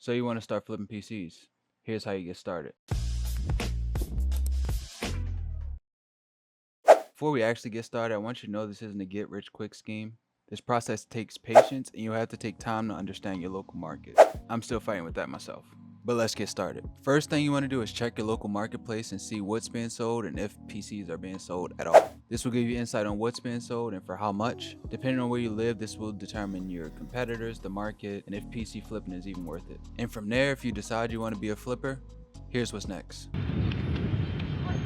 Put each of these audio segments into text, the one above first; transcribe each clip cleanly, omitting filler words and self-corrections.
So you want to start flipping PCs. Here's how you get started. Before we actually get started, I want you to know this isn't a get-rich-quick scheme. This process takes patience, and you'll have to take time to understand your local market. I'm still fighting with that myself. But let's get started. First thing you want to do is check your local marketplace and see what's being sold and if PCs are being sold at all. This will give you insight on what's being sold and for how much. Depending on where you live, this will determine your competitors, the market, and if PC flipping is even worth it. And from there, if you decide you want to be a flipper, here's what's next.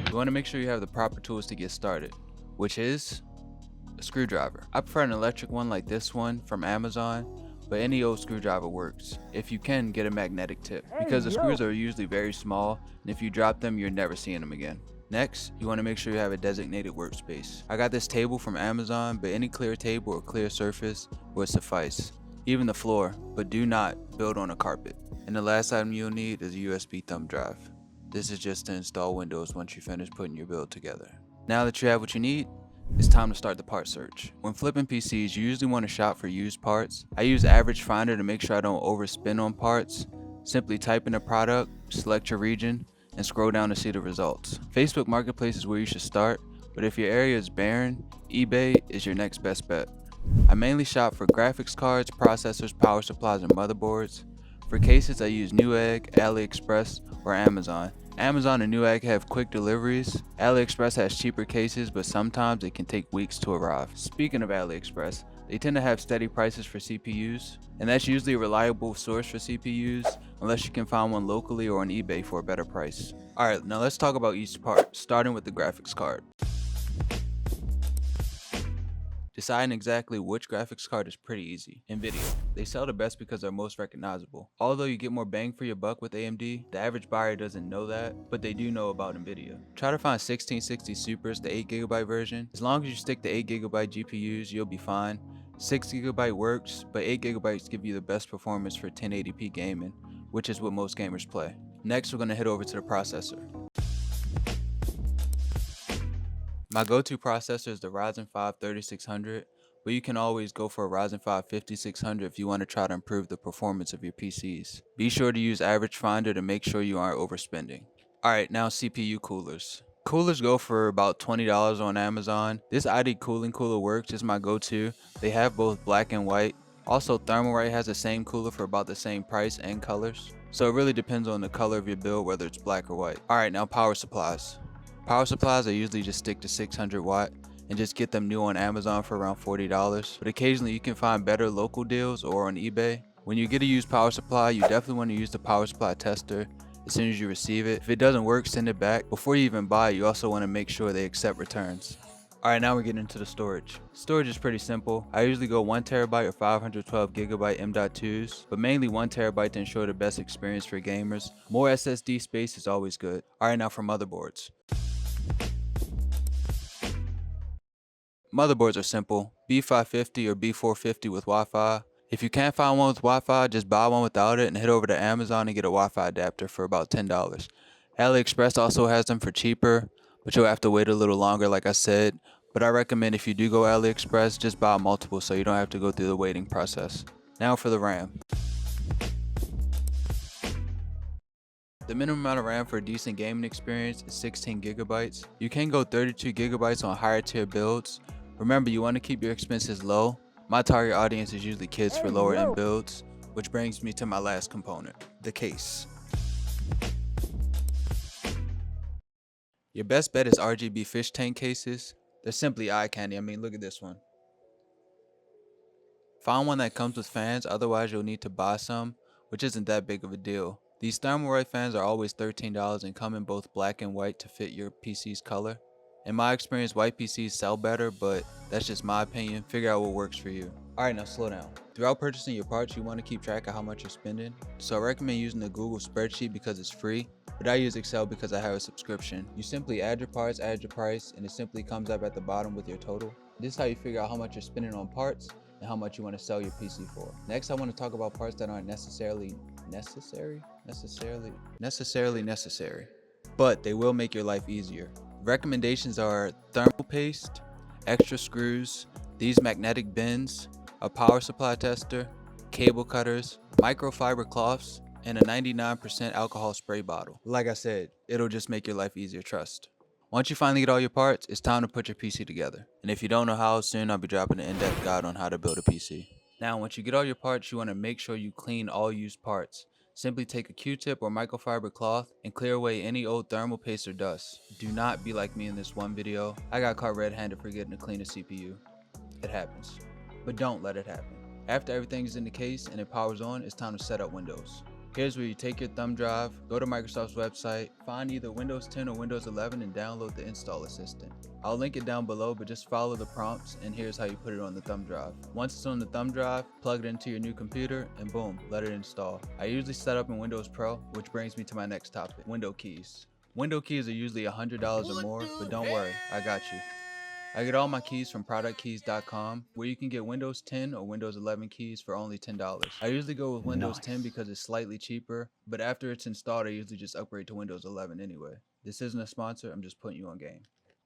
You want to make sure you have the proper tools to get started, which is a screwdriver. I prefer an electric one like this one from Amazon, but any old screwdriver works. If you can, get a magnetic tip, because the screws are usually very small, and if you drop them, you're never seeing them again. Next, you want to make sure you have a designated workspace. I got this table from Amazon, but any clear table or clear surface will suffice. Even the floor, but do not build on a carpet. And the last item you'll need is a USB thumb drive. This is just to install Windows once you finish putting your build together. Now that you have what you need, it's time to start the part search. When flipping PCs, you usually want to shop for used parts. I use Average Finder to make sure I don't overspend on parts. Simply type in a product, select your region, and scroll down to see the results. Facebook Marketplace is where you should start, but if your area is barren, eBay is your next best bet. I mainly shop for graphics cards, processors, power supplies, and motherboards. For cases, I use Newegg, AliExpress, or Amazon. Amazon and Newegg have quick deliveries. AliExpress has cheaper cases, but sometimes it can take weeks to arrive. Speaking of AliExpress, they tend to have steady prices for CPUs, and that's usually a reliable source for CPUs, unless you can find one locally or on eBay for a better price. Alright, now let's talk about each part, starting with the graphics card. Deciding exactly which graphics card is pretty easy. NVIDIA. They sell the best because they're most recognizable. Although you get more bang for your buck with AMD, the average buyer doesn't know that, but they do know about NVIDIA. Try to find 1660 Supers, the 8GB version. As long as you stick to 8GB GPUs, you'll be fine. 6GB works, but 8GB give you the best performance for 1080p gaming, which is what most gamers play. Next, we're going to head over to the processor. My go-to processor is the Ryzen 5 3600, but you can always go for a Ryzen 5 5600 if you want to try to improve the performance of your PCs. Be sure to use Average Finder to make sure you aren't overspending. Alright, now CPU coolers. Coolers go for about $20 on Amazon. This ID cooling cooler works, it's my go-to. They have both black and white. Also, Thermalright has the same cooler for about the same price and colors. So it really depends on the color of your build, whether it's black or white. Alright, now power supplies. Power supplies, I usually just stick to 600 watt and just get them new on Amazon for around $40, but occasionally you can find better local deals or on eBay. When you get a used power supply, you definitely want to use the power supply tester as soon as you receive it. If it doesn't work, send it back. Before you even buy it, you also want to make sure they accept returns. Alright, now we're getting into the storage. Storage is pretty simple. I usually go 1TB or 512GB M.2s, but mainly 1TB to ensure the best experience for gamers. More SSD space is always good. Alright, now for motherboards. Motherboards are simple, B550 or B450 with Wi-Fi. If you can't find one with Wi-Fi, just buy one without it and head over to Amazon and get a Wi-Fi adapter for about $10. AliExpress also has them for cheaper, but you'll have to wait a little longer like I said. But I recommend if you do go AliExpress, just buy multiple so you don't have to go through the waiting process. Now for the RAM. The minimum amount of RAM for a decent gaming experience is 16GB. You can go 32GB on higher tier builds. Remember, you want to keep your expenses low. My target audience is usually kids for lower end builds, which brings me to my last component, the case. Your best bet is RGB fish tank cases. They're simply eye candy. I mean, look at this one. Find one that comes with fans, otherwise you'll need to buy some, which isn't that big of a deal. These Thermalright fans are always $13 and come in both black and white to fit your PC's color. In my experience, white PCs sell better, but that's just my opinion. Figure out what works for you. Alright, now slow down. Throughout purchasing your parts, you want to keep track of how much you're spending. So I recommend using the Google spreadsheet because it's free, but I use Excel because I have a subscription. You simply add your parts, add your price, and it simply comes up at the bottom with your total. This is how you figure out how much you're spending on parts and how much you want to sell your PC for. Next, I want to talk about parts that aren't necessarily necessary, but they will make your life easier. Recommendations are thermal paste, extra screws, these magnetic bends, a power supply tester, cable cutters, microfiber cloths, and a 99% alcohol spray bottle. Like I said, it'll just make your life easier, trust. Once you finally get all your parts, it's time to put your PC together. And if you don't know how, soon I'll be dropping an in-depth guide on how to build a PC. Now, once you get all your parts, you want to make sure you clean all used parts. Simply take a Q-tip or microfiber cloth and clear away any old thermal paste or dust. Do not be like me in this one video. I got caught red-handed forgetting to clean a CPU. It happens. But don't let it happen. After everything is in the case and it powers on, it's time to set up Windows. Here's where you take your thumb drive, go to Microsoft's website, find either Windows 10 or Windows 11 and download the install assistant. I'll link it down below, but just follow the prompts and here's how you put it on the thumb drive. Once it's on the thumb drive, plug it into your new computer and boom, let it install. I usually set up in Windows Pro, which brings me to my next topic, window keys. Window keys are usually $100 or more, but don't worry, I got you. I get all my keys from productkeys.com, where you can get Windows 10 or Windows 11 keys for only $10. I usually go with Windows 10 because it's slightly cheaper, but after it's installed, I usually just upgrade to Windows 11 anyway. This isn't a sponsor, I'm just putting you on game.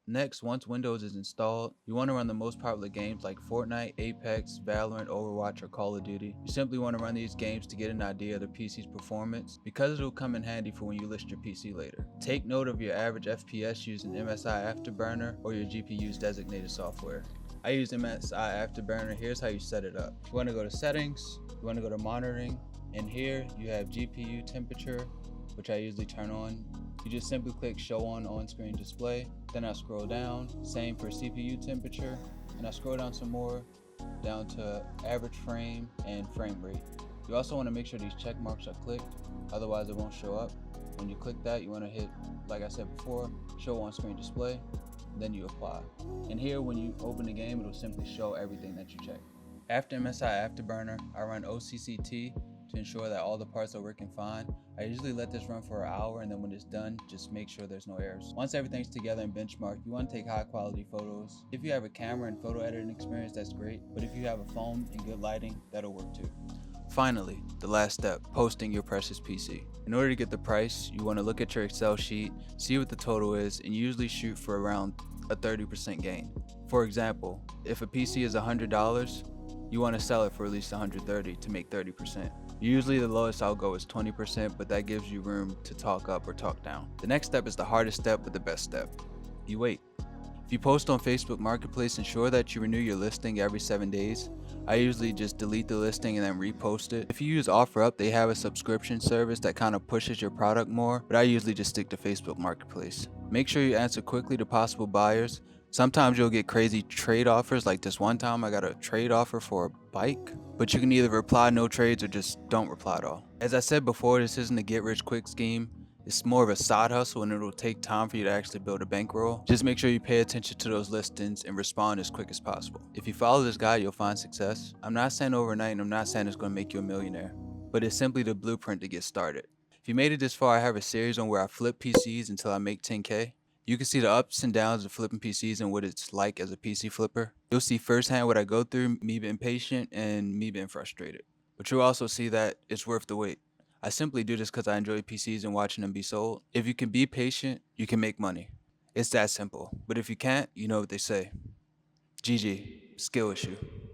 Next, once Windows is installed, you want to run the most popular games like Fortnite, Apex, Valorant, Overwatch, or Call of Duty. You simply want to run these games to get an idea of the PC's performance because it'll come in handy for when you list your PC later. Take note of your average FPS using MSI Afterburner or your GPU's designated software. I use MSI Afterburner. Here's how you set it up. You want to go to settings, you want to go to monitoring, and here you have GPU temperature, which I usually turn on. You just simply click show on-screen display, then I scroll down, same for CPU temperature, and I scroll down some more, down to average frame and frame rate. You also want to make sure these check marks are clicked, otherwise it won't show up. When you click that, you want to hit, like I said before, show on-screen display, then you apply. And here, when you open the game, it'll simply show everything that you checked. After MSI Afterburner, I run OCCT to ensure that all the parts are working fine. I usually let this run for an hour, and then when it's done, just make sure there's no errors. Once everything's together and benchmarked, you want to take high quality photos. If you have a camera and photo editing experience, that's great, but if you have a phone and good lighting, that'll work too. Finally, the last step, posting your precious PC. In order to get the price, you want to look at your Excel sheet, see what the total is, and usually shoot for around a 30% gain. For example, if a PC is $100, you want to sell it for at least $130 to make 30%. Usually the lowest I'll go is 20%, but that gives you room to talk up or talk down. The next step is the hardest step, but the best step. You wait. If you post on Facebook Marketplace, ensure that you renew your listing every 7 days. I usually just delete the listing and then repost it. If you use OfferUp, they have a subscription service that kind of pushes your product more, but I usually just stick to Facebook Marketplace. Make sure you answer quickly to possible buyers. Sometimes you'll get crazy trade offers, like this one time I got a trade offer for a bike, but you can either reply no trades or just don't reply at all. As I said before, this isn't a get-rich-quick scheme. It's more of a side hustle and it'll take time for you to actually build a bankroll. Just make sure you pay attention to those listings and respond as quick as possible. If you follow this guide, you'll find success. I'm not saying overnight and I'm not saying it's going to make you a millionaire, but it's simply the blueprint to get started. If you made it this far, I have a series on where I flip PCs until I make 10K. You can see the ups and downs of flipping PCs and what it's like as a PC flipper. You'll see firsthand what I go through, me being patient and me being frustrated. But you'll also see that it's worth the wait. I simply do this because I enjoy PCs and watching them be sold. If you can be patient, you can make money. It's that simple. But if you can't, you know what they say. GG, skill issue.